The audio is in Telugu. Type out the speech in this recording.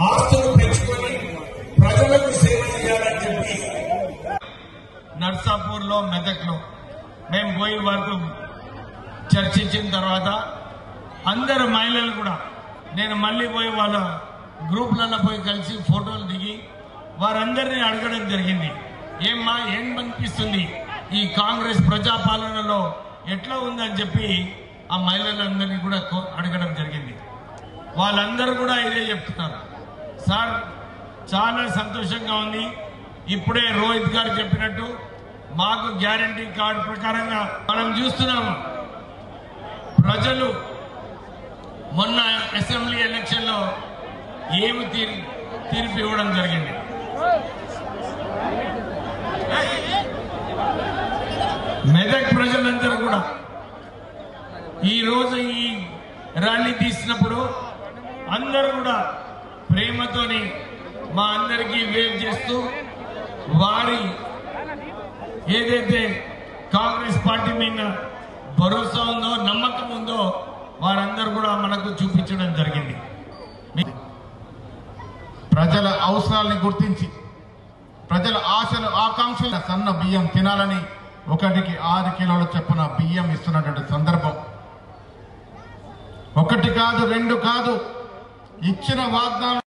ఆస్తులు పెంచుకొని ప్రజలకు సేవ చేయాలని చెప్పి నర్సాపూర్ లో మెదక్ లో మేము పోయి వరకు చర్చించిన తర్వాత అందరు మహిళలు కూడా నేను మళ్ళీ పోయి వాళ్ళ గ్రూప్లలో పోయి కలిసి ఫోటోలు దిగి వారందరినీ అడగడం జరిగింది. ఏమ్మా ఏం అనిపిస్తుంది ఈ కాంగ్రెస్ ప్రజాపాలనలో ఎట్లా ఉందని చెప్పి ఆ మహిళలందరినీ కూడా అడగడం జరిగింది. వాళ్ళందరూ కూడా ఇదే చెప్తున్నారు. సార్ చాలా సంతోషంగా ఉంది. ఇప్పుడే రోహిత్ గారు చెప్పినట్టు మాకు గ్యారంటీ కార్డు ప్రకారంగా మనం చూస్తున్నాము. ప్రజలు మొన్న అసెంబ్లీ ఎలక్షన్ లో ఏమి తీర్పు ఇవ్వడం జరిగింది. మెదక్ ప్రజలందరూ కూడా ఈ రోజు ఈ ర్యాలీ తీసినప్పుడు అందరూ కూడా ప్రేమతోని మా అందరికీ వేవ్ చేస్తూ వారి ఏదైతే కాంగ్రెస్ పార్టీ మీద భరోసా ఉందో నమ్మకం ఉందో వారందరూ కూడా మనకు చూపించడం జరిగింది. ప్రజల అవసరాలని గుర్తించి ప్రజల ఆశలు ఆకాంక్షలు సన్న బియ్యం తినాలని 1కి 6 కిలోల చొప్పున బియ్యం ఇస్తున్నటువంటి సందర్భం. 1 కాదు 2 కాదు, ఇచ్చిన వాగ్దానం